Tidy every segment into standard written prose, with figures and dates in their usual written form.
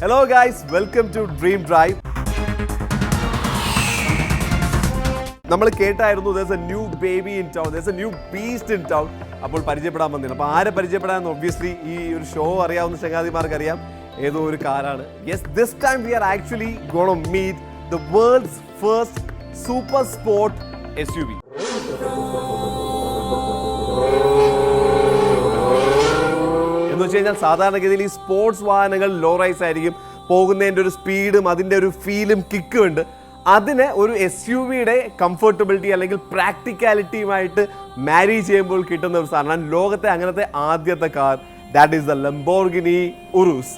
Hello guys, welcome to Dream Drive. നമ്മൾ കേട്ടായിരുന്നു there's a new baby in town, there's a new beast in town. അപ്പോൾ പരിചയപ്പെടാൻ വന്നില്ല. അപ്പോൾ ആരെ പരിചയപ്പെടാൻ ഒബ്വിയസ്ലി ഈ ഒരു ഷോ അറിയാവുന്ന ചങ്ങാതിമാർക്ക് അറിയാം ഏതോ ഒരു കാറാണ്. Yes, this time we are actually going to meet the world's first super sport SUV. എന്ന് വെച്ച് കഴിഞ്ഞാൽ സാധാരണഗതിയിൽ ഈ സ്പോർട്സ് വാഹനങ്ങൾ ലോ റൈസ് ആയിരിക്കും, പോകുന്നതിൻ്റെ ഒരു സ്പീഡും അതിൻ്റെ ഒരു ഫീലും കിക്കും ഉണ്ട്. അതിനെ ഒരു SUVയുടെ കംഫർട്ടബിലിറ്റി അല്ലെങ്കിൽ പ്രാക്ടിക്കാലിറ്റിയുമായിട്ട് മാരി ചെയ്യുമ്പോൾ കിട്ടുന്ന ഒരു സാധനമാണ് ലോകത്തെ അങ്ങനത്തെ ആദ്യത്തെ car. That is the Lamborghini Urus.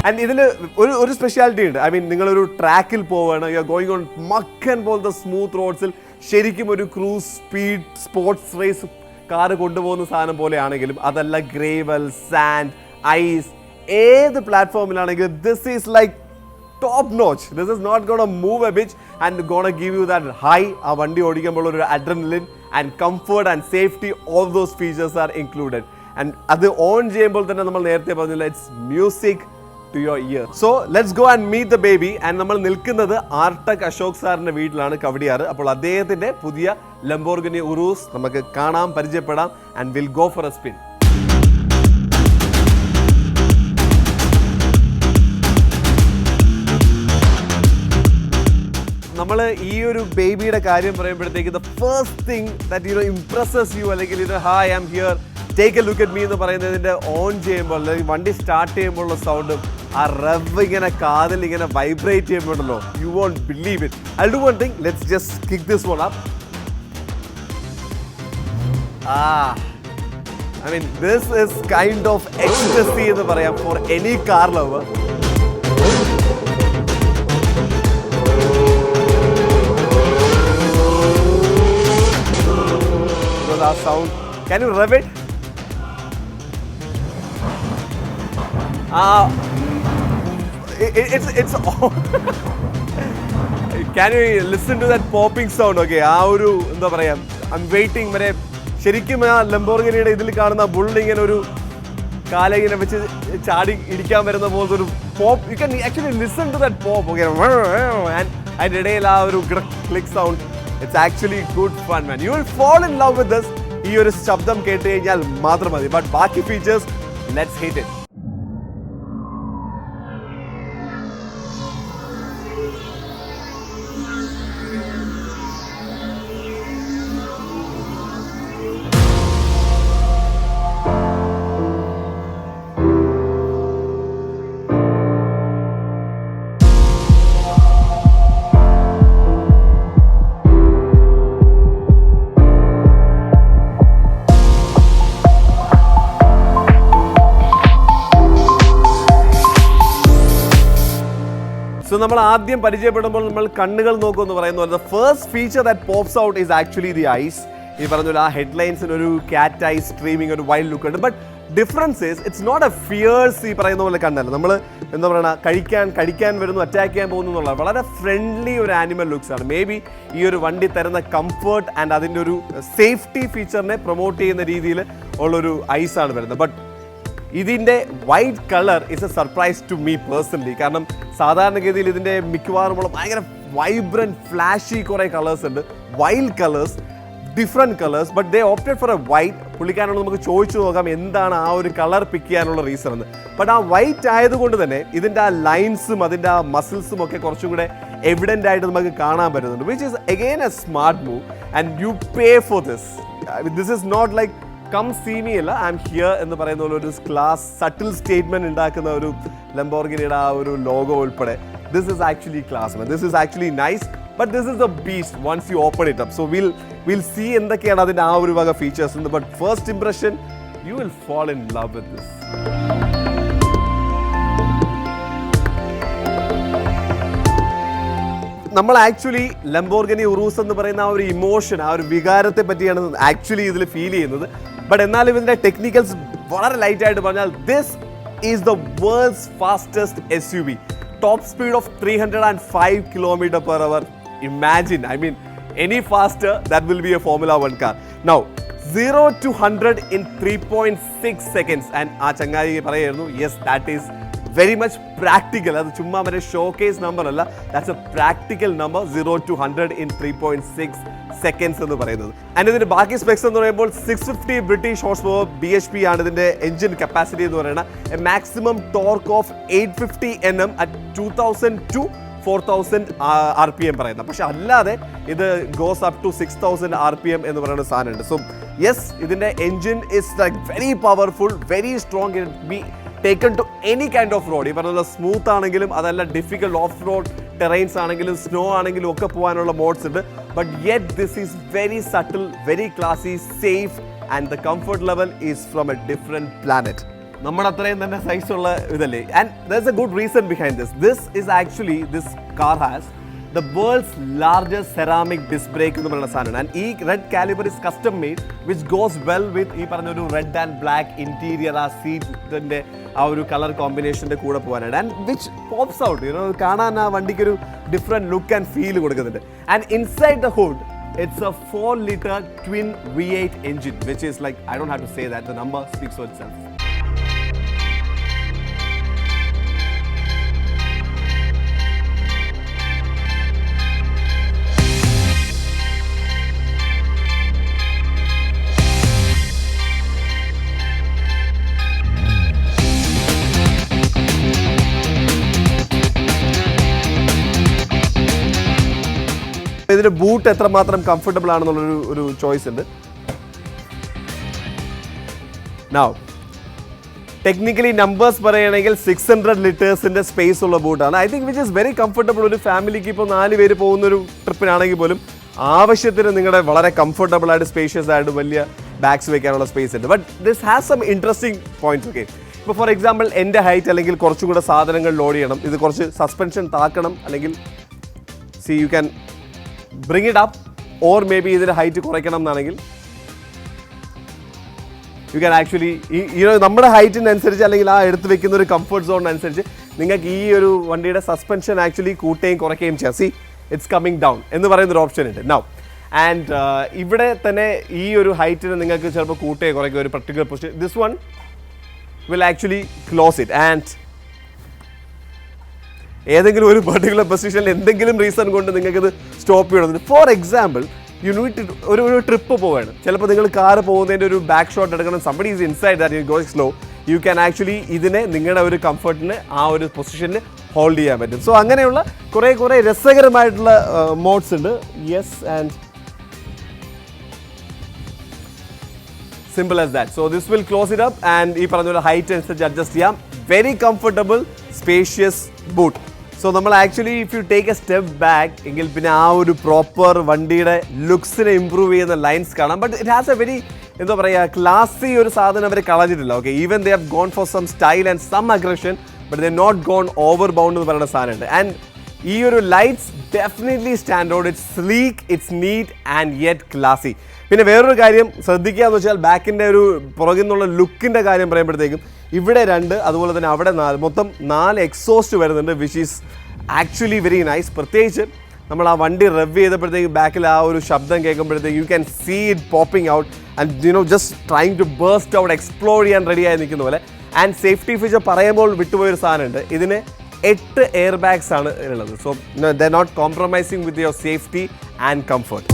And ഇതിൽ ഒരു സ്പെഷ്യാലിറ്റി ഉണ്ട്. ഐ മീൻ നിങ്ങളൊരു ട്രാക്കിൽ പോവുകയാണ്, യു ആർ ഗോയിങ് ഓൺ മക്കൻ പോലത്തെ സ്മൂത്ത് റോഡ്സിൽ ശരിക്കും ഒരു cruise speed sports race car കൊണ്ടുപോകുന്ന സാധനം പോലെയാണെങ്കിലും അതല്ല ഗ്രേവൽ, സാൻഡ്, ഐസ്, ഏത് പ്ലാറ്റ്ഫോമിലാണെങ്കിലും this is like top notch. This is not going to move a bitch and going to give you that high. ആ വണ്ടി ഓടിക്കുമ്പോൾ ഒരു adrenaline and comfort and safety, all those features are included. And അത് on ചെയ്യുമ്പോൾ തന്നെ നമ്മൾ നേരത്തെ പറഞ്ഞില്ല, it's music to your ear. So let's go and meet the baby. And നമ്മൾ നിൽക്കുന്നത് ആർടെക് അശോക് സാറിന്റെ വീട്ടിലാണ്, കവടിയാറ്. അപ്പോൾ അദ്ദേഹത്തിന്റെ പുതിയ ലംബോർഗിനി ഉറൂസ് നമുക്ക് കാണാം, പരിചയപ്പെടാം and we'll go for a spin. നമ്മൾ ഈ ഒരു ബേബിയുടെ കാര്യം പറയുമ്പോഴത്തേക്ക് the first thing that impresses you അല്ലെങ്കിൽ hi I am here, take a look at me എന്ന് പറയുന്നതിൻ്റെ ഓൺ ചെയ്യുമ്പോൾ അല്ലെങ്കിൽ വണ്ടി സ്റ്റാർട്ട് ചെയ്യുമ്പോഴുള്ള സൗണ്ടും ആ റവ് ഇങ്ങനെ കാതിൽ ഇങ്ങനെ വൈബ്രേറ്റ് ചെയ്യുമ്പോഴല്ലോ, you won't believe it. I do one thing, let's just kick this one up. I mean this is kind of ecstasy എന്ന് പറയാം for any car lover. Our sound. Can you rev it? It's Can you listen to that popping sound? Okay, ആ ഒരു എന്താ പറയാ, I'm waiting. വരെ ശരിക്കും ആ ലംബോർഗിനിയുടെ ഇതിൽ കാണുന്ന ബുള്ള് ഇങ്ങനെ ഒരു കാലിങ്ങനെ വെച്ച് ചാടി ഇടിക്കാൻ വരുന്ന പോലത്തെ ഒരു pop. You can actually listen to that pop. Okay, and അതിൻ്റെ ഇടയിൽ ആ ഒരു click sound. It's actually good fun, man. You will fall in love with this. ഈ ഒരു ശബ്ദം കേട്ട് കഴിഞ്ഞാൽ മാത്രം മതി. ബട്ട് ബാക്കി features, let's hit it. So നമ്മൾ ആദ്യം പരിചയപ്പെടുമ്പോൾ നമ്മൾ കണ്ണുകൾ നോക്കുമെന്ന് പറയുന്ന പോലെ first feature that pops out is actually the eyes. ഈ പറഞ്ഞ പോലെ ആ ഹെഡ്ലൈൻസിന് ഒരു ക്യാറ്റ് ഐ സ്ട്രീമിങ്, ഒരു വൈൽഡ് ലുക്ക് ഉണ്ട്. But difference is it's not a fierce. ഈ പറയുന്ന പോലെ കണ്ണല്ല, നമ്മൾ എന്താ പറയുക, കടിക്കാൻ വരുന്നു, അറ്റാക്ക് ചെയ്യാൻ പോകുന്നു എന്നുള്ള വളരെ ഫ്രണ്ട്ലി ഒരു ആനിമൽ ലുക്സ് ആണ്. മേ ബി ഈ ഒരു വണ്ടി തരുന്ന കംഫർട്ട് ആൻഡ് അതിൻ്റെ ഒരു സേഫ്റ്റി ഫീച്ചറിനെ പ്രൊമോട്ട് ചെയ്യുന്ന രീതിയിൽ ഉള്ളൊരു ഐസാണ് വരുന്നത്. ബട്ട് ഇതിൻ്റെ white colour is a surprise to me personally. കാരണം സാധാരണഗതിയിൽ ഇതിൻ്റെ മിക്കവാറുമുള്ള ഭയങ്കര വൈബ്രൻറ്റ് ഫ്ലാഷി കുറേ കളേഴ്സ് ഉണ്ട്, wild colours, different colours. But they opted for a white. പുള്ളിക്കാരോട് നമുക്ക് ചോദിച്ചു നോക്കാം എന്താണ് ആ ഒരു കളർ പിക്ക് ചെയ്യാനുള്ള റീസൺ എന്ന്. ബട്ട് ആ വൈറ്റ് ആയതുകൊണ്ട് തന്നെ ഇതിൻ്റെ ആ ലൈൻസും അതിൻ്റെ ആ മസിൽസും ഒക്കെ കുറച്ചും കൂടെ എവിഡൻ്റ് ആയിട്ട് നമുക്ക് കാണാൻ പറ്റുന്നുണ്ട്, which is again a smart move and you pay for this. This is not like come see me അല്ല, ഐ എം ഹിയർ എന്ന് പറയുന്ന പോലെ ഒരു ക്ലാസ് സട്ടിൽ സ്റ്റേറ്റ്മെന്റ് ഉണ്ടാക്കുന്ന ഒരു ലംബോർഗിനിയുടെ ആ ഒരു ലോഗോ ഉൾപ്പെടെ. This is actually class, this is actually nice. But this is a beast once you open it up. So will see എന്തൊക്കെയാണ് അതിൻ്റെ ആ ഒരു വക ഫീച്ചേഴ്സ് എന്ന്. But first impression, you will fall in love with this. നമ്മൾ actually Lamborghini Urus എന്ന് പറയുന്ന ആ ഒരു ഇമോഷൻ, ആ ഒരു വികാരത്തെ പറ്റിയാണ് ആക്ച്വലി ഇതിൽ ഫീൽ ചെയ്യുന്നത്. ബട്ട് എന്നാലും ഇതിൻ്റെ ടെക്നിക്കൽസ് വളരെ ലൈറ്റായിട്ട് പറഞ്ഞാൽ this is the world's fastest SUV. Top speed of 305 km/h. Imagine, I mean, any faster, that will be a Formula 1 car. Now, 0 to 100 in 3.6 seconds. And ആ ചങ്ങായി പറയുന്നു, yes, that is very much practical. അത് ചുമ്മാ മറ്റേ showcase number അല്ല, that's A practical number. 0 to 100 in 3.6 seconds എന്ന് പറയുന്നത്. And ഇതിന്റെ ബാക്കി സ്പെക്സ് എന്ന് പറയുമ്പോൾ 650 ബ്രിട്ടീഷ് ഹോഴ്സ് പവർ BHP ആണ് ഇതിന്റെ എഞ്ചിൻ കപ്പാസിറ്റി എന്ന് പറയുന്നത്. A maximum torque of 850 Nm at 2000 to 4000 RPM പറയുന്നത്. പക്ഷെ അല്ലാതെ ഇത് ഗോസ് അപ് ടു 6000 RPM എന്ന് പറയുന്ന സാധനമുണ്ട്. സോ യെസ്, ഇതിന്റെ engine is like very powerful, very strong. It be taken to any kind of road. ഈ പറഞ്ഞ സ്മൂത്ത് ആണെങ്കിലും അതല്ല ഡിഫിക്കൽട്ട് ഓഫ് റോഡ് ടെറൈൻസ് ആണെങ്കിലും സ്നോ ആണെങ്കിലും ഒക്കെ പോകാനുള്ള മോഡ്സ് ഉണ്ട്. But yet this is very subtle, very classy, safe and the comfort level is from a different planet. നമ്മുടെ അത്രയും തന്നെ സൈസുള്ള ഇതല്ലേ. And there is a good reason behind this. This is actually, this car has the world's largest ceramic disc brake എന്ന് പറയുന്ന സാധനമാണ്. And ഈ red caliper is custom made which goes well with ഈ പറഞ്ഞ ഒരു റെഡ് ആൻഡ് ബ്ലാക്ക് ഇന്റീരിയർ. ആ സീറ്റിന്റെ ആ ഒരു കളർ കോമ്പിനേഷൻ്റെ കൂടെ പോകാനായിട്ട്. And which pops out, you know, കാണാൻ ആ വണ്ടിക്ക് ഒരു ഡിഫറെൻറ്റ് ലുക്ക് ആൻഡ് ഫീൽ കൊടുക്കുന്നുണ്ട്. And inside the hood it's a 4-liter twin V8 engine, which is like, I don't have to say that, the number speaks for itself. ഇതിന്റെ boot എത്രമാത്രം comfortable ആണെന്നുള്ളൊരു ഒരു choice ഉണ്ട്. Now technically numbers പറയുകയാണെങ്കിൽ 600 ലിറ്റേഴ്സിന്റെ space ഉള്ള ബൂട്ടാണ്. I think which is very comfortable. ഒരു ഫാമിലിക്ക് ഇപ്പോൾ 4 പേര് പോകുന്നൊരു ട്രിപ്പിനാണെങ്കിൽ പോലും ആവശ്യത്തിന് നിങ്ങളുടെ വളരെ കംഫർട്ടബിൾ ആയിട്ട് സ്പേഷ്യസ് ആയിട്ട് വലിയ ബാഗ്സ് വെക്കാനുള്ള സ്പേസ് ഉണ്ട്. But this has some interesting points. Okay, ഇപ്പോൾ ഫോർ എക്സാമ്പിൾ എൻ്റെ ഹൈറ്റ് അല്ലെങ്കിൽ കുറച്ചും കൂടെ സാധനങ്ങൾ ലോഡ് ചെയ്യണം, ഇത് കുറച്ച് സസ്പെൻഷൻ താക്കണം, അല്ലെങ്കിൽ C you can bring it up, or may be ഇതിൻ്റെ ഹൈറ്റ് കുറയ്ക്കണം എന്നാണെങ്കിൽ യു ക്യാൻ ആക്ച്വലി ഈ നമ്മുടെ ഹൈറ്റിനനുസരിച്ച് അല്ലെങ്കിൽ ആ എടുത്ത് വെക്കുന്ന ഒരു കംഫർട്ട് സോണിനനുസരിച്ച് നിങ്ങൾക്ക് ഈ ഒരു വണ്ടിയുടെ സസ്പെൻഷൻ ആക്ച്വലി കൂട്ടുകയും കുറയ്ക്കുകയും ചെയ്യാം. സി ഇറ്റ്സ് കമ്മിങ് ഡൗൺ എന്ന് പറയുന്നൊരു ഓപ്ഷൻ ഉണ്ട് നൗ. ആൻഡ് ഇവിടെ തന്നെ ഈ ഒരു ഹൈറ്റിന് നിങ്ങൾക്ക് ചിലപ്പോൾ കൂട്ടുകയോ കുറയ്ക്കുക ഒരു particular position. This one will actually close it. And ഏതെങ്കിലും ഒരു പെർട്ടിക്കുലർ പൊസിഷനിൽ എന്തെങ്കിലും റീസൺ കൊണ്ട് നിങ്ങൾക്കിത് സ്റ്റോപ്പ് ചെയ്യണം. ഫോർ എക്സാമ്പിൾ യു നീഡ് ഒരു ട്രിപ്പ് പോവുകയാണ്, ചിലപ്പോൾ നിങ്ങൾ കാറ് പോകുന്നതിൻ്റെ ഒരു ബാക്ക് ഷോട്ട് എടുക്കണം, somebody is inside that you going slow, U can actually ഇതിനെ നിങ്ങളുടെ ഒരു കംഫർട്ടിന് ആ ഒരു പൊസിഷനിൽ ഹോൾഡ് ചെയ്യാൻ പറ്റും. സോ അങ്ങനെയുള്ള കുറേ രസകരമായിട്ടുള്ള മോഡ്സ് ഉണ്ട്. Yes, and simple as that. So this will close it up and ഈ പറഞ്ഞ പോലെ ഹൈറ്റ് അനുസരിച്ച് അഡ്ജസ്റ്റ് ചെയ്യാം. Very comfortable spacious boot. So നമ്മൾ actually if you take a step back എങ്കിൽ പിന്നെ ആ ഒരു പ്രോപ്പർ വണ്ടിയുടെ ലുക്സിനെ ഇമ്പ്രൂവ് ചെയ്യുന്ന ലൈൻസ് കാണാം. But it has a very എന്താ പറയുക ക്ലാസി ഒരു സാധനം അവർ കളഞ്ഞിട്ടില്ല. Okay, even they have gone for some style and some aggression, but they not gone over bound എന്ന് പറയുന്ന സാധനമുണ്ട്. ആൻഡ് ഈ ഒരു lights definitely stand out. It's sleek, it's neat and yet classy. പിന്നെ വേറൊരു കാര്യം ശ്രദ്ധിക്കുക എന്ന് വെച്ചാൽ ബാക്കിൻ്റെ ഒരു പുറകിൽ നിന്നുള്ള ലുക്കിൻ്റെ കാര്യം പറയുമ്പോഴത്തേക്കും ഇവിടെ 2, അതുപോലെ തന്നെ അവിടെ 4, മൊത്തം 4 എക്സോസ്റ്റ് വരുന്നുണ്ട്, which is actually very nice. പ്രത്യേകിച്ച് നമ്മൾ ആ വണ്ടി റെവ് ചെയ്തപ്പോഴത്തേക്ക് ബാക്കിൽ ആ ഒരു ശബ്ദം കേൾക്കുമ്പോഴത്തേക്ക് you can see it popping out and you know just trying to burst out, explore ചെയ്യാൻ റെഡിയായി നിൽക്കുന്ന പോലെ. ആൻഡ് സേഫ്റ്റി ഫീച്ചർ പറയുമ്പോൾ വിട്ടുപോയൊരു സാധനമുണ്ട്, ഇതിന് 8 എയർ ബാഗ്സ് ആണ് ഉള്ളത്. So they not compromising with your safety and comfort.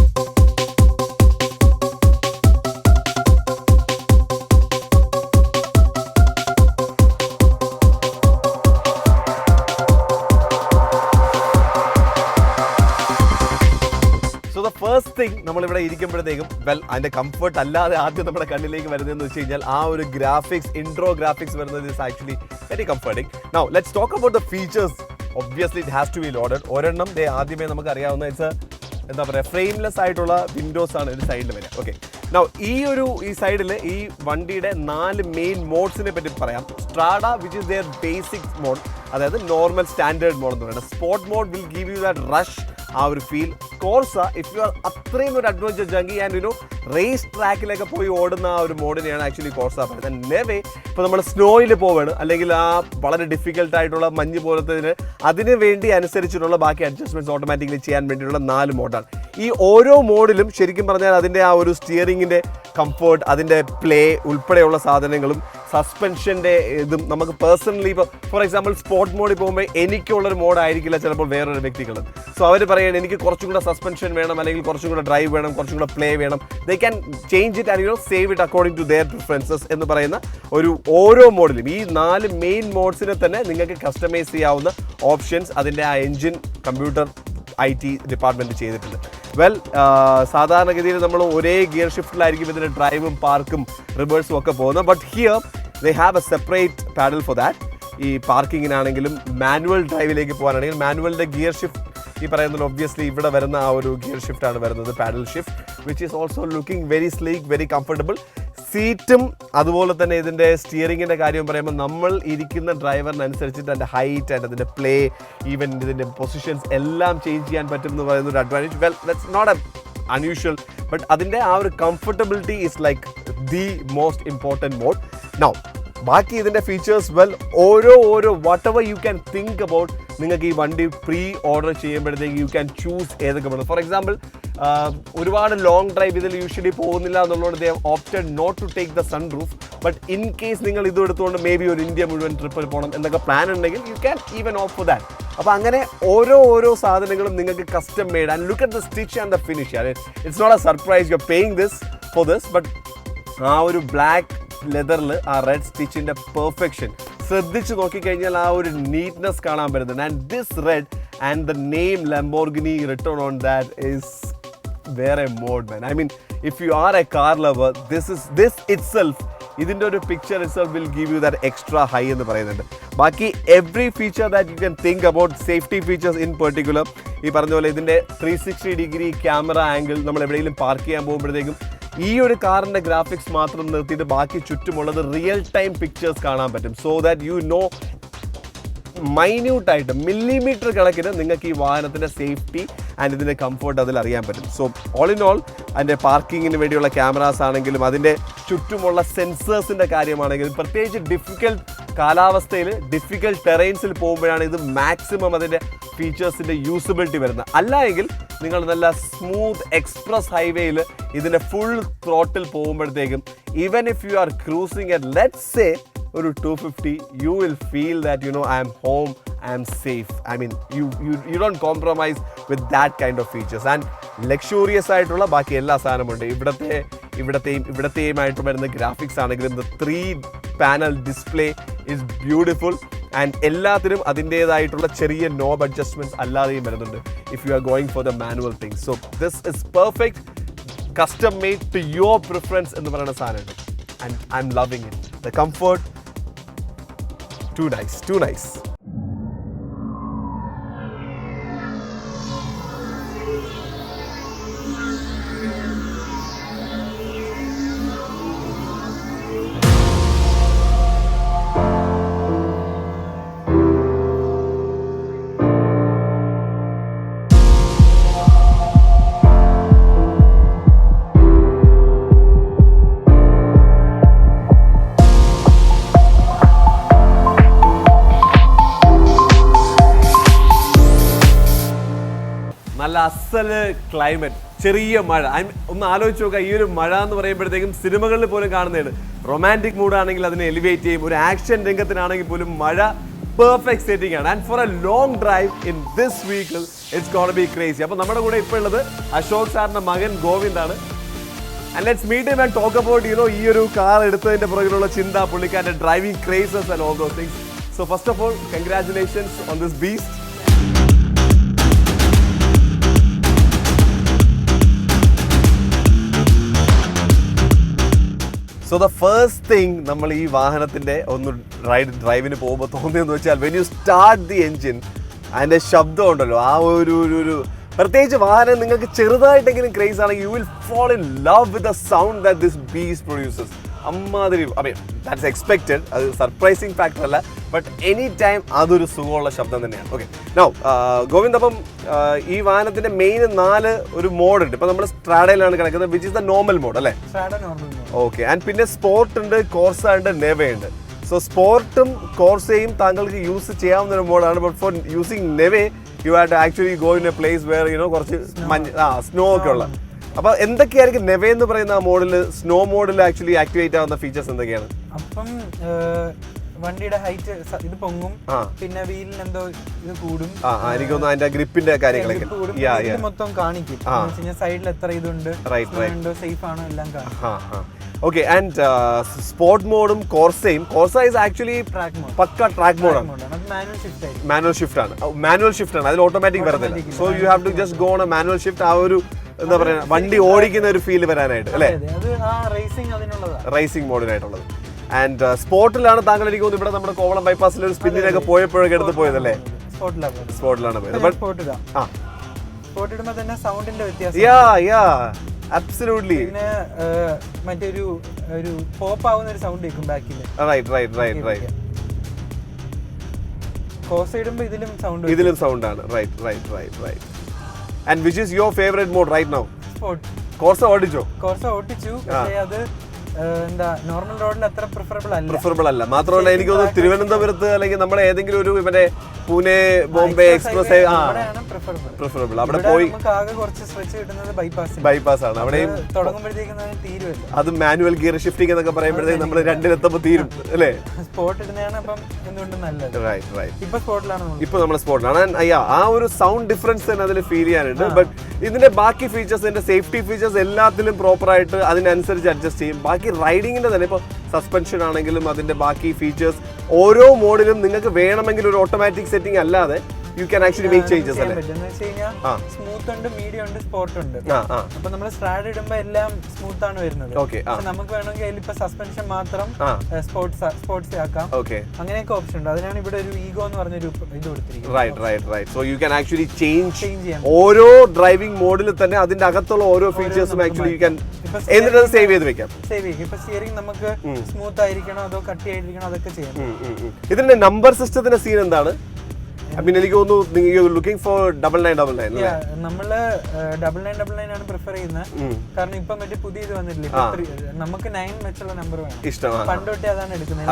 First thing നമ്മളിവിടെ ഇരിക്കുമ്പോഴത്തേക്കും അതിൻ്റെ കംഫർട്ട് അല്ലാതെ ആദ്യം നമ്മുടെ കണ്ണിലേക്ക് വരുന്നതെന്ന് വെച്ച് കഴിഞ്ഞാൽ ആ ഒരു ഗ്രാഫിക്സ്, ഇൻട്രോ ഗ്രാഫിക്സ് വരുന്നത് is actually very comforting. Now let's talk about the features. Obviously it has to be loaded. ഒരെണ്ണം ആദ്യമേ നമുക്ക് അറിയാവുന്ന ഇറ്റ്സ് എന്താ പറയുക ഫ്രെയിംലെസ് ആയിട്ടുള്ള വിൻഡോസ് ആണ് ഒരു സൈഡിൽ വരിക. ഓക്കെ, നൗ ഈ സൈഡിൽ ഈ വണ്ടിയുടെ 4 മെയിൻ മോഡ്സിനെ പറ്റി പറയാം. Strada which is their basic mode, അതായത് നോർമൽ സ്റ്റാൻഡേർഡ് മോഡ് എന്ന് പറയുന്നത്. Sport mode will give you that rush, ആ ഒരു feel. Corsa if you are അത്രയും ഒരു adventure junkie and you know race ട്രാക്കിലൊക്കെ പോയി ഓടുന്ന ആ ഒരു മോഡിനെയാണ് ആക്ച്വലി കോർസ പറയുന്നത്. നെവേ ഇപ്പോൾ നമ്മൾ സ്നോയിൽ പോവാണ്, അല്ലെങ്കിൽ ആ വളരെ ഡിഫിക്കൽട്ടായിട്ടുള്ള മഞ്ഞ് പോലത്തതിന് അതിന് വേണ്ടി അനുസരിച്ചിട്ടുള്ള ബാക്കി അഡ്ജസ്റ്റ്മെൻറ്റ്സ് ഓട്ടോമാറ്റിക്കലി ചെയ്യാൻ വേണ്ടിയിട്ടുള്ള 4 മോഡാണ്. ഈ ഓരോ മോഡിലും ശരിക്കും പറഞ്ഞാൽ അതിൻ്റെ ആ ഒരു സ്റ്റിയറിങ്ങിൻ്റെ കംഫർട്ട്, അതിൻ്റെ പ്ലേ ഉൾപ്പെടെയുള്ള സാധനങ്ങളും സസ്പെൻഷൻ്റെ ഇതും നമുക്ക് പേഴ്സണലി ഇപ്പോൾ ഫോർ എക്സാമ്പിൾ സ്പോർട്ട് മോഡിൽ പോകുമ്പോൾ എനിക്കുള്ളൊരു മോഡായിരിക്കില്ല ചിലപ്പോൾ വേറൊരു വ്യക്തികൾ. സോ അവർ പറയുന്നത് എനിക്ക് കുറച്ചും കൂടെ സസ്പെൻഷൻ വേണം, അല്ലെങ്കിൽ കുറച്ചും കൂടെ ഡ്രൈവ് വേണം, കുറച്ചും കൂടെ പ്ലേ വേണം. They can change it and save it according to their preferences എന്ന് പറയുന്ന ഓരോ മോഡലും ഈ 4 മെയിൻ മോഡ്സിനെ തന്നെ നിങ്ങൾക്ക് കസ്റ്റമൈസ് ചെയ്യാവുന്ന ഓപ്ഷൻസ് അതിൻ്റെ ആ എൻജിൻ കമ്പ്യൂട്ടർ IT ഡിപ്പാർട്ട്മെൻറ്റ് ചെയ്തിട്ടുണ്ട്. വെൽ സാധാരണഗതിയിൽ നമ്മൾ ഒരേ ഗിയർ ഷിഫ്റ്റിലായിരിക്കും ഇതിൻ്റെ ഡ്രൈവും പാർക്കും റിവേഴ്സും ഒക്കെ പോകുന്നത്. But here they have A separate paddle for that. ഈ പാർക്കിങ്ങിനാണെങ്കിലും മാനുവൽ ഡ്രൈവിലേക്ക് പോകാനാണെങ്കിൽ മാനുവലിൻ്റെ ഗിയർ ഷിഫ്റ്റ് ഈ പറയുന്നത് ഒബ്വിയസ്ലി ഇവിടെ വരുന്ന ആ ഒരു ഗിയർ ഷിഫ്റ്റാണ് വരുന്നത്, paddle shift, which is also looking very sleek, very comfortable. സീറ്റും അതുപോലെ തന്നെ ഇതിൻ്റെ സ്റ്റിയറിങ്ങിൻ്റെ കാര്യം പറയുമ്പോൾ നമ്മൾ ഇരിക്കുന്ന ഡ്രൈവറിനനുസരിച്ചിട്ട് അതിൻ്റെ ഹൈറ്റ് ആൻഡ് അതിൻ്റെ പ്ലേ ഈവൻ ഇതിൻ്റെ പൊസിഷൻസ് എല്ലാം ചേഞ്ച് ചെയ്യാൻ പറ്റും എന്ന് പറയുന്ന ഒരു advantage. Well that's not a unusual, but അതിൻ്റെ ആ ഒരു comfortability is like the most important mode. Now ബാക്കി ഇതിൻ്റെ ഫീച്ചേഴ്സ് വെൽ ഓരോ whatever you can think about നിങ്ങൾക്ക് ഈ വണ്ടി പ്രീ ഓർഡർ ചെയ്യുമ്പോഴത്തേക്ക് യു ക്യാൻ ചൂസ് ഏതൊക്കെ വേണം. ഫോർ എക്സാമ്പിൾ ഒരുപാട് ലോങ് ഡ്രൈവ് ഇതിൽ യൂഷ്വലി പോകുന്നില്ല എന്നുള്ളത് they opted not to take the sun roof. But in case നിങ്ങൾ ഇത് എടുത്തുകൊണ്ട് മേ ബി ഒരു ഇന്ത്യ മുഴുവൻ ട്രിപ്പിൽ പോകണം എന്നൊക്കെ പ്ലാൻ ഉണ്ടെങ്കിൽ you can even opt for that. അപ്പോൾ അങ്ങനെ ഓരോ സാധനങ്ങളും നിങ്ങൾക്ക് custom made and look at the stitch and the finish. It's not a surprise you are paying this for this. But ആ ഒരു ബ്ലാക്ക് ലെതറിൽ ആ റെഡ് സ്റ്റിച്ചിൻ്റെ പെർഫെക്ഷൻ ശ്രദ്ധിച്ച് നോക്കിക്കഴിഞ്ഞാൽ ആ ഒരു നീറ്റ്നെസ് കാണാൻ പറ്റുന്നുണ്ട്. And this red and the name Lamborghini written on that is വേറെ mode man. I mean if you are a car lover this itself ഇതിൻ്റെ ഒരു picture itself will give you that extra high എന്ന് പറയുന്നുണ്ട്. ബാക്കി every feature that you can think about safety features in particular ഈ പറഞ്ഞ പോലെ ഇതിൻ്റെ 360-degree camera angle നമ്മൾ എവിടെയെങ്കിലും പാർക്ക് ചെയ്യാൻ പോകുമ്പോഴത്തേക്കും ഈ ഒരു കാറിൻ്റെ ഗ്രാഫിക്സ് മാത്രം നിർത്തിയിട്ട് ബാക്കി ചുറ്റുമുള്ളത് റിയൽ ടൈം പിക്ചേഴ്സ് കാണാൻ പറ്റും. സോ ദാറ്റ് യു നോ മൈന്യൂട്ടായിട്ട് മില്ലിമീറ്റർ കണക്കിന് നിങ്ങൾക്ക് ഈ വാഹനത്തിൻ്റെ സേഫ്റ്റി ആൻഡ് ഇതിൻ്റെ കംഫർട്ട് അതിൽ അറിയാൻ പറ്റും. സോ ഓൾ ഇൻ ഓൾ അതിൻ്റെ പാർക്കിങ്ങിന് വേണ്ടിയുള്ള ക്യാമറാസ് ആണെങ്കിലും അതിൻ്റെ ചുറ്റുമുള്ള സെൻസേഴ്സിൻ്റെ കാര്യമാണെങ്കിലും പ്രത്യേകിച്ച് ഡിഫിക്കൽട്ട് കാലാവസ്ഥയിൽ ഡിഫിക്കൽട്ട് ടെറൈൻസിൽ പോകുമ്പോഴാണ് ഇത് മാക്സിമം അതിൻ്റെ ഫീച്ചേഴ്സിൻ്റെ യൂസബിലിറ്റി വരുന്നത്. അല്ല എങ്കിൽ നിങ്ങൾ നല്ല സ്മൂത്ത് എക്സ്പ്രസ് ഹൈവേയിൽ ഇതിൻ്റെ ഫുൾ ത്രോട്ടിൽ പോകുമ്പോഴത്തേക്കും even if you R cruising at let's say ഒരു 250 you will feel that I am home, I am safe. I mean you don't compromise with that kind of features. And luxurious ആയിട്ടുള്ള ബാക്കി എല്ലാ സാധനമുണ്ട്. ഇവിടത്തെയുമായിട്ട് വരുന്ന graphics ആണെങ്കിലും the 3-panel display is beautiful. And എല്ലാത്തിനും അതിൻ്റേതായിട്ടുള്ള ചെറിയ നോബ് അഡ്ജസ്റ്റ്മെൻറ്റ്സ് അല്ലാതെയും വരുന്നുണ്ട് if you are going for the manual things. So this is perfect custom made to your preference എന്ന് പറയുന്ന സാധനമുണ്ട്. And I'm loving it. The comfort, too nice. നല്ല അസല് climate, ചെറിയ മഴ. ഒന്ന് ആലോചിച്ച് നോക്കുക, ഈ ഒരു മഴ എന്ന് പറയുമ്പോഴത്തേക്കും സിനിമകളിൽ പോലും കാണുന്നതാണ്. റൊമാൻറ്റിക് മൂഡാണെങ്കിൽ അതിനെ എലിവേറ്റ് ചെയ്യും, ഒരു ആക്ഷൻ രംഗത്തിനാണെങ്കിൽ പോലും മഴ പെർഫെക്റ്റ് സെറ്റിംഗ് ആണ്. And for a long drive in this vehicle it's gonna be crazy. അപ്പോൾ നമ്മുടെ കൂടെ ഇപ്പോൾ ഉള്ളത് അശോക് സാറിൻ്റെ മകൻ ഗോവിന്ദാണ്. And let's meet him and talk about ഈ ഒരു കാർ എടുത്തതിൻ്റെ പുറകിലുള്ള ചിന്ത, പുള്ളിക്കാരൻ്റെ driving crazes and all those things. So first of all congratulations on this beast. So the first thing നമ്മൾ ഈ വാഹനത്തിൻ്റെ ഒന്ന് ഡ്രൈവിന് പോകുമ്പോൾ തോന്നിയെന്ന് വെച്ചാൽ when you start the engine അതിൻ്റെ ശബ്ദം ഉണ്ടല്ലോ, ആ ഒരു പ്രത്യേകിച്ച് വാഹനം നിങ്ങൾക്ക് ചെറുതായിട്ടെങ്കിലും ക്രേസ് ആണെങ്കിൽ you will fall in love with the sound that this beast produces. അമ്മാതിരി ദാറ്റ്സ് എക്സ്പെക്റ്റഡ്, അത് സർപ്രൈസിങ് ഫാക്ടർ അല്ല, ബട്ട് എനി ടൈം അതൊരു സുഖമുള്ള ശബ്ദം തന്നെയാണ്. ഓക്കെ, നൗ ഗോവിന്ദ്, അപ്പം ഈ വാഹനത്തിന്റെ മെയിൻ 4 ഒരു മോഡ് ഉണ്ട്. ഇപ്പൊ നമ്മൾ സ്ട്രാഡയിലാണ് കിടക്കുന്നത്, which is the normal mode അല്ലേ? ഓക്കെ, ആൻഡ് പിന്നെ സ്പോർട്ട് ഉണ്ട്, കോർസ ഉണ്ട്, നെവ ഉണ്ട്. സോ സ്പോർട്ടും കോർസയും താങ്കൾക്ക് യൂസ് ചെയ്യാവുന്ന ഒരു മോഡാണ്. But for using Neve you have to actually go in a place where കുറച്ച് സ്നോ ഒക്കെ ഉള്ള. അപ്പൊ എന്തൊക്കെയായിരിക്കും നെവ എന്ന് പറയുന്ന മോഡിൽ സ്നോ മോഡിൽ ആക്ച്വലി ആക്ടിവേറ്റ് ആവുന്ന ഫീച്ചേഴ്സ് എന്തൊക്കെയാണ്? അപ്പം വണ്ടിയുടെ ഹൈറ്റ് ഇത് പൊങ്ങും, പിന്നെ വീലിന് എന്തോ ഇത് കൂടും, എനിക്കൊന്നും അതിന്റെ ഗ്രിപ്പിന്റെ കാര്യങ്ങളൊക്കെ മൊത്തം കാണിക്കും. സൈഡിൽ എത്ര ഇതുണ്ട്, സേഫ് ആണോ എല്ലാം കാണിക്കും. Okay, and sport mode Corsa is actually pakka track mode. Manual shift ആണ്. Manual shift ആണ്. അതിൽ ഓട്ടോമാറ്റിക് വരുന്നില്ല. So you have to just go on a manual shift. ആ ഒരു എന്താ പറയുക വണ്ടി ഓടിക്കുന്ന ഒരു ഫീൽ വരാനായിട്ട് അല്ലേ? റേസിംഗ് മോഡിനായിട്ടുള്ളത്. ആൻഡ് സ്പോർട്ടിലാണ് താങ്കൾ എനിക്ക് തോന്നുന്നു ഇവിടെ നമ്മുടെ കോവളം ബൈപ്പാസിൽ ഒരു സ്പിന്നിനൊക്കെ പോയപ്പോഴൊക്കെ എടുത്ത് പോയതല്ലേ? സ്പോർട്ടിലാണ് പോയത്. സ്പോർട്ട് ഇടുമ്പോൾ തന്നെ സൗണ്ടിന്റെ വ്യത്യാസം. Absolutely. പിന്നെ മറ്റൊരു പോപ്പ് ആവുന്ന ഒരു സൗണ്ട് കേൾക്കും ബാക്കിൽ. റൈറ്റ്. കോഴ്സ ഇടുമ്പോൾ ഇതിലും സൗണ്ട് ആണ്. Right. And which is your favorite mode right now? Sport. Corsa ഓടിച്ചു. പക്ഷേ അത് എന്താ നോർമൽ റോഡിൽ അത്ര പ്രിഫറബിൾ അല്ല. മാത്രമല്ല എനിക്ക് തോന്നുന്നു തിരുവനന്തപുരത്ത് അല്ലെങ്കിൽ നമ്മുടെ ഏതെങ്കിലും ഒരു ഇവരെ പൂനെ ബോംബെ എക്സ്പ്രസ് പ്രിഫറബിൾ അവിടെ പോയി ബൈപ്പാസ് ആണ്. അവിടെയും അത് മാനുവൽ ഗിയർ ഷിഫ്റ്റിംഗ് എന്നൊക്കെ പറയുമ്പോഴത്തേക്ക് നമ്മൾ രണ്ടിലെത്തുമ്പോൾ തീരും അല്ലേ? ഇപ്പൊ നമ്മൾ സ്പോർട്ടിലാണ്. ആ ഒരു സൗണ്ട് ഡിഫറൻസ് തന്നെ അതിൽ ഫീൽ ചെയ്യാനുണ്ട്. ബട്ട് ഇതിന്റെ ബാക്കി ഫീച്ചേഴ്സ്, ഇതിന്റെ സേഫ്റ്റി ഫീച്ചേഴ്സ് എല്ലാത്തിലും പ്രോപ്പർ ആയിട്ട് അതിനനുസരിച്ച് അഡ്ജസ്റ്റ് ചെയ്യും. ബാക്കി റൈഡിങ്ങിന്റെ തന്നെ ഇപ്പൊ സസ്പെൻഷൻ ആണെങ്കിലും അതിന്റെ ബാക്കി ഫീച്ചേഴ്സ് ഓരോ മോഡിലും നിങ്ങൾക്ക് വേണമെങ്കിൽ ഒരു ഓട്ടോമാറ്റിക് സെറ്റിംഗ് അല്ലാതെ you can actually make changes അല്ലേ? സ്മൂത്ത് ഉണ്ട്, മീഡിയം ഉണ്ട്, സ്പോർട്ട് ഉണ്ട്. അപ്പൊ നമ്മൾ സ്ട്രാഡ് ഇടുമ്പോൾ എല്ലാം സ്മൂത്ത് ആണ് വരുന്നത്. നമുക്ക് വേണമെങ്കിൽ അതിലിപ്പോ സസ്പെൻഷൻ മാത്രം സ്പോർട്സ് ആക്കാം. അങ്ങനെയൊക്കെ ഓപ്ഷൻ ഉണ്ട്. അതിനാണ് ഇവിടെ ഒരു ഈഗോ എന്ന് പറഞ്ഞൊരു ഇത് കൊടുത്തിരിക്കുന്നത്. Right. So you can actually change ഓരോ ഡ്രൈവിംഗ് മോഡിൽ തന്നെ അതിന്റെ അകത്തുള്ള ഓരോ ഫീച്ചേഴ്സും ആക്ച്വലി യു ക്യാൻ എന്നിട്ട് സേവ് ചെയ്ത് വെക്കാം. ഇപ്പൊ സ്റ്റിയറിംഗ് നമുക്ക് സ്മൂത്ത് ആയിരിക്കണോ അതോ കട്ടി ആയിരിക്കണോ അതൊക്കെ ചെയ്യാം. ഇതിന്റെ നമ്പർ സിസ്റ്റത്തിന്റെ സീൻ എന്താണ്? എനിക്ക് തോന്നുന്നു ലുക്കിംഗ് ഫോർ 9999. നമ്മള് 9999 ആണ് പ്രിഫർ ചെയ്യുന്നത്. കാരണം ഇപ്പൊ മറ്റേ പുതിയ ഇത് വന്നിട്ടില്ല, നമുക്ക് 9 വെച്ചുള്ള നമ്പർ വേണം. ഇഷ്ടമാണ്. പണ്ട് തൊട്ടേ അതാണ് എടുക്കുന്നത്.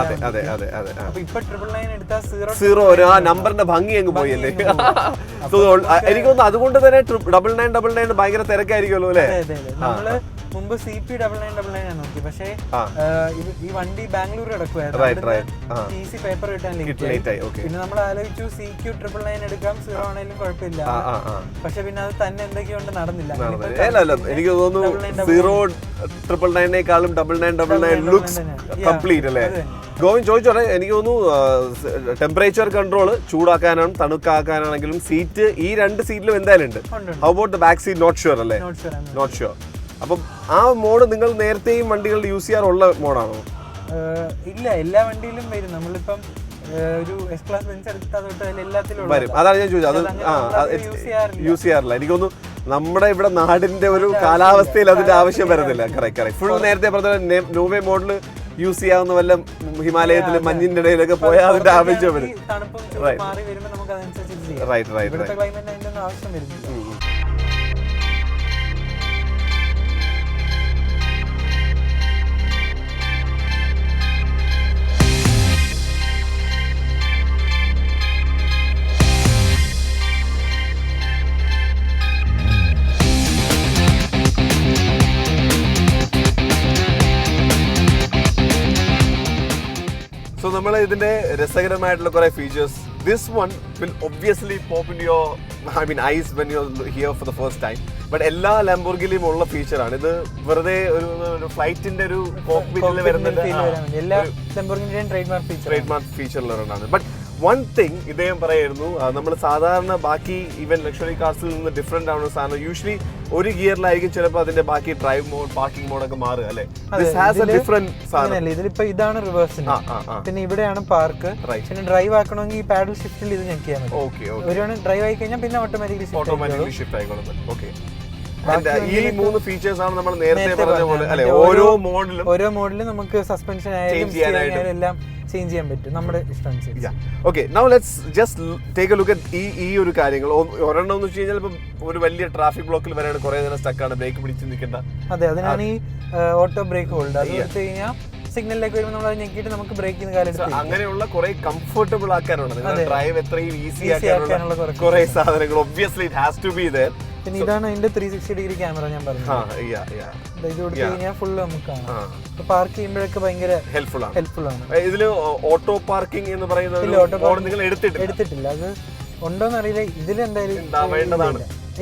അപ്പൊ ഇപ്പൊ 999 എടുത്താൽ 0 ആ നമ്പറിന്റെ ഭംഗി അങ്ങ് പോയല്ലേ? എനിക്ക് തോന്നുന്നു അതുകൊണ്ട് തന്നെ 9999 ഭയങ്കര തിരക്കായിരിക്കുമല്ലോ അല്ലേ? നമ്മള് മുമ്പ് CP 9999 ആണ് നോക്കി. പക്ഷേ ഈ വണ്ടി ബാംഗ്ലൂർ കിടക്കുവായിരുന്നു. TC പേപ്പർ കിട്ടാൻ ലേറ്റ് ആയി. പിന്നെ നമ്മൾ ആലോചിച്ചു CQ 999 എടുക്കാം, 0 ആണെങ്കിലും കുഴപ്പമില്ല. പക്ഷെ പിന്നെ അത് തന്നെ എന്തൊക്കെയുണ്ട് നടന്നില്ല. എനിക്ക് തോന്നുന്നു 099 9999 ലുക്സ് കംപ്ലീറ്റ് അല്ലേ? ഗോവിന്ദ് ചോദിച്ചോട്ടെ, എനിക്ക് തോന്നുന്നു ടെമ്പറേച്ചർ കൺട്രോൾ ചൂടാക്കാനാണ് തണുക്കാക്കാനാണെങ്കിലും സീറ്റ് ഈ രണ്ട് സീറ്റിലും എന്തായാലും ഉണ്ട്. How about the back seat? Not sure അല്ലേ? Not sure. അപ്പം ആ മോഡ് നിങ്ങൾ നേരത്തെയും വണ്ടികൾ യൂസ് ചെയ്യാറുള്ള മോഡാണോ? ഇല്ല, എല്ലാ വണ്ടിയിലും വരും. നമ്മളിപ്പം ഒരു എസ് ക്ലാസ് ബെൻസ് എടുത്താൽ എല്ലാത്തിലും വരും. അതാണ് ഞാൻ ചോദിച്ചത്. അത് യൂസ് ചെയ്യാറില്ല. എനിക്കൊന്നു നമ്മുടെ ഇവിടെ നാടിന്റെ ഒരു കാലാവസ്ഥയിൽ അതിന്റെ ആവശ്യം വരുന്നില്ല. കറക്റ്റ്. ഫുൾ നേരത്തെ പറഞ്ഞ നോവേ മോഡൽ യൂസ് ചെയ്യാവുന്ന വല്ല ഹിമാലയത്തിലും മഞ്ഞിന്റെ ഇടയിലൊക്കെ പോയാൽ അതിന്റെ ആവശ്യം വരും. റൈറ്റ്. So നമ്മൾ ഇതിന്റെ രസകരമായിട്ടുള്ള കുറെ features. This one will obviously pop in your eyes when you're here for the first time. But എല്ലാ ലംബോർഗിനിയിലും ഉള്ള ഫീച്ചർ ആണ് ഇത്. വെറുതെ ഒരു ഫ്ലൈറ്റിന്റെ ഒരു കോക്പിറ്റിൽ വരുന്ന എല്ലാ ലംബോർഗിനിയുടെയും ട്രേഡ്മാർക്ക് ഫീച്ചറിലാണ്. ബട്ട് വൺ തിങ് ഇദ്ദേഹം പറയായിരുന്നു, നമ്മൾ സാധാരണ ബാക്കി ഈവൻ ലക്ഷറി കാർസിൽ നിന്ന് ഡിഫറെന്റ് ആവുന്ന സാധനം യൂഷ്വലി ഒരു ഗിയറിലായിരിക്കും ചിലപ്പോൾ അതിന്റെ ബാക്കി ഡ്രൈവ് മോഡ്, പാർക്കിംഗ് മോഡൊക്കെ മാറുക അല്ലേ? ഇതിലിപ്പോ ഇതാണ് റിവേഴ്സിന്, പിന്നെ ഇവിടെയാണ് പാർക്ക്. പിന്നെ ഡ്രൈവ് ആക്കണമെങ്കിൽ ഈ പാഡൽ ഷിഫ്റ്റിൽ ഇത് ഞെക്കിയാൽ മതി. ഒരു ഡ്രൈവ് ആയി കഴിഞ്ഞാൽ പിന്നെ ഓട്ടോമാറ്റിക്കലി ഷിഫ്റ്റ് ആയിക്കോളും. ഈ മൂന്ന് ഫീച്ചേഴ്സ് ആണ് നമ്മൾ നേരത്തെ പറഞ്ഞ പോലെ അല്ലെ? ഓരോ മോഡലും നമുക്ക് സസ്പെൻഷൻ ആയാലും എല്ലാം ചേഞ്ച് ചെയ്യാൻ പറ്റും നമ്മുടെ ഇഷ്ടമനുസരിച്ച്. Okay, now let's just take a look at ഈ ഒരു കാര്യങ്ങൾ. ഒരെണ്ണം എന്ന് വെച്ച് കഴിഞ്ഞാൽ ഇപ്പം ഒരു വലിയ ട്രാഫിക് ബ്ലോക്കിൽ വരെയാണ് കുറെ നേരം സ്റ്റക്കാണ്, ബ്രേക്ക് പിടിച്ച് നിൽക്കേണ്ട. അതെ, അതിനാണ് ഈ ഓട്ടോ ബ്രേക്ക് ഹോൾഡ്. അത് എടുത്തു കഴിഞ്ഞാൽ സിഗ്നലിലേക്ക് വരുമ്പോൾ നമ്മൾ അത് ഞെക്കിയിട്ട് നമുക്ക് ബ്രേക്ക് ചെയ്യുന്ന കാലത്ത് അങ്ങനെയുള്ള കുറെ കംഫർട്ടബിൾ ആക്കാനുള്ള, നിങ്ങളുടെ ഡ്രൈവ് എത്രയും ഈസി ആക്കാനുള്ള കുറെ സാധനങ്ങൾ obviously it has to be there. പിന്നെ ഇതാണ് അതിന്റെ 360 ഡിഗ്രി ക്യാമറ ഞാൻ പറഞ്ഞത്. ഇത് കൊടുത്തു കഴിഞ്ഞാൽ ഫുള്ള് നമുക്ക് കാണാം. പാർക്ക് ചെയ്യുമ്പോഴൊക്കെ ഭയങ്കര ഹെൽപ്ഫുൾ ആണ്. ഇതില് ഓട്ടോ പാർക്കിംഗ് എന്ന് പറയുന്നത് എടുത്തിട്ടില്ല. അത് ഉണ്ടോന്ന് അറിയില്ല. ഇതിലെന്തായാലും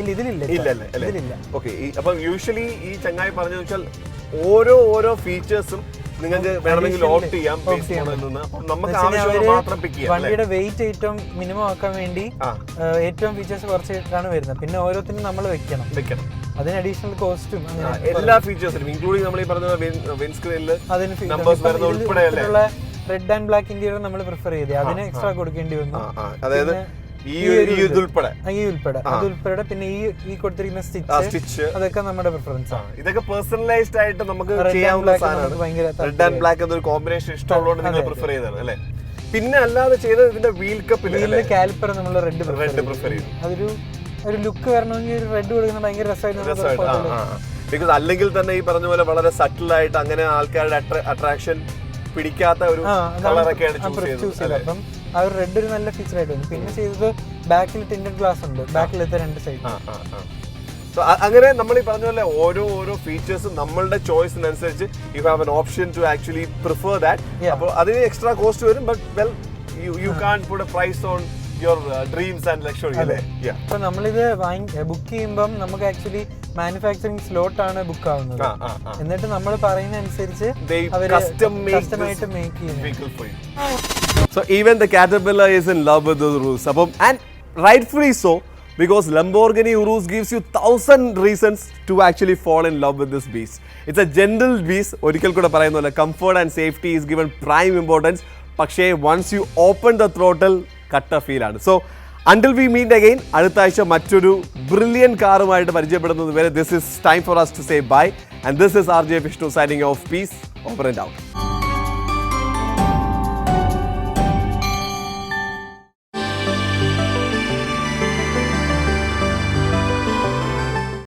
ഇതിലില്ല. ഓക്കെ, അപ്പൊ യൂഷ്വലി ഈ ചങ്ങായി പറഞ്ഞു വെച്ചാൽ ഓരോ ഫീച്ചേഴ്സും നിങ്ങൾക്ക് വേണമെങ്കിൽ ഓപ്റ്റ് ചെയ്യാം. നമുക്ക് ആവശ്യമുള്ള മാത്രം പിക്ക് ചെയ്യാം. വണ്ടിയുടെ വെയിറ്റ് ഏറ്റവും മിനിമം ആക്കാൻ വേണ്ടി ഏറ്റവും ഫീച്ചേഴ്സ് കുറച്ചിട്ടാണ് വരുന്നത്. പിന്നെ ഓരോത്തിനും നമ്മൾ വെക്കണം. അതിന് അഡീഷണൽ കോസ്റ്റും എല്ലാ ഫീച്ചേഴ്സിനും ഇൻക്ലൂഡിംഗ് നമ്മൾ ഈ പറഞ്ഞ വിൻസ്ക്രീനിൽ നമ്പേഴ്സ് വരുന്ന ഉൾപ്പെടെയുള്ള റെഡ് ആൻഡ് ബ്ലാക്ക് ഇന്റീരിയർ നമ്മൾ പ്രിഫർ ചെയ്തേ. അതിന് എക്സ്ട്രാ കൊടുക്കേണ്ടി വന്നു. അതായത് ഉൾപ്പെടെ പിന്നെ ഈ കൊടുത്തിരിക്കുന്ന സ്റ്റിച്ച് അതൊക്കെ നമ്മുടെ പ്രിഫറൻസ് ആണ്. ഇതൊക്കെ പേഴ്സണലൈസ്ഡ് ആയിട്ട് നമുക്ക് ചെയ്യാവുന്ന സാധനമാണ്. റെഡ് ആൻഡ് ബ്ലാക്ക് എന്നൊരു കോമ്പിനേഷൻ ഇഷ്ടമുള്ളതുകൊണ്ട് നിങ്ങൾ പ്രിഫർ ചെയ്തതാണ് അല്ലേ? പിന്നെ അല്ലാതെ ചെയ്തത് ഇതിന്റെ വീൽ കപ്പിൽ കാലിപ്പർ നമ്മൾ റെഡ് പ്രിഫർ ചെയ്തു. ഒരു ലുക്ക് വരണമെങ്കിൽ റെഡ് കൊടുക്കുന്ന ഭയങ്കര രസമായിട്ട്. ബിക്കോസ് അല്ലെങ്കിൽ തന്നെ ഈ പറഞ്ഞ പോലെ വളരെ സട്ടിൽ ആയിട്ട് അങ്ങനെ ആൾക്കാരുടെ അട്രാക്ഷൻ പിടിക്കാത്ത ഒരു കളറൊക്കെയാണ് ചൂസ് ചെയ്തത്. അപ്പം ആ ഒരു റെഡ് ഒരു നല്ല ഫീച്ചർ ആയിട്ട് വന്നു. പിന്നെ ചെയ്തത് ബാക്കിൽ ടിൻറ്റഡ് ഗ്ലാസ് ഉണ്ട്, ബാക്കിലത്തെ രണ്ട് സൈഡ്. അങ്ങനെ നമ്മൾ ഈ പറഞ്ഞ പോലെ ഓരോ ഫീച്ചേഴ്സും നമ്മളുടെ ചോയ്സിനനുസരിച്ച് you have an option to actually prefer that. അപ്പോൾ അതിന് എക്സ്ട്രാ കോസ്റ്റ് വരും. But well you can put a price on your dreams and luxury അല്ലേ? അപ്പൊ നമ്മളിത് ബുക്ക് ചെയ്യുമ്പോൾ നമുക്ക് ആക്ച്വലി മാനുഫാക്ചറിംഗ് സ്ലോട്ട് ആണ് ബുക്ക് ആവുന്നത്. എന്നിട്ട് നമ്മൾ പറയുന്ന അനുസരിച്ച് കസ്റ്റമായിട്ട് മേക്ക് ചെയ്യുന്നത്. So even the Caterpillar is in love with the Urus. And rightfully so, because Lamborghini Urus gives you 1000 reasons to actually fall in love with this beast. It's a gentle beast. ഒരിക്കൽ കൂടെ പറയുന്നപോലെ comfort and safety is given prime importance. പക്ഷേ once you open the throttle, കട്ട feel ആണ്. So until we meet again, അടുത്ത ആഴ്ച മറ്റൊരു brilliant കാറുമായിട്ട് പരിചയപ്പെടുന്നത് വരെ this is time for us to say bye. And this is RJ Vishnu signing off. Peace, over and out.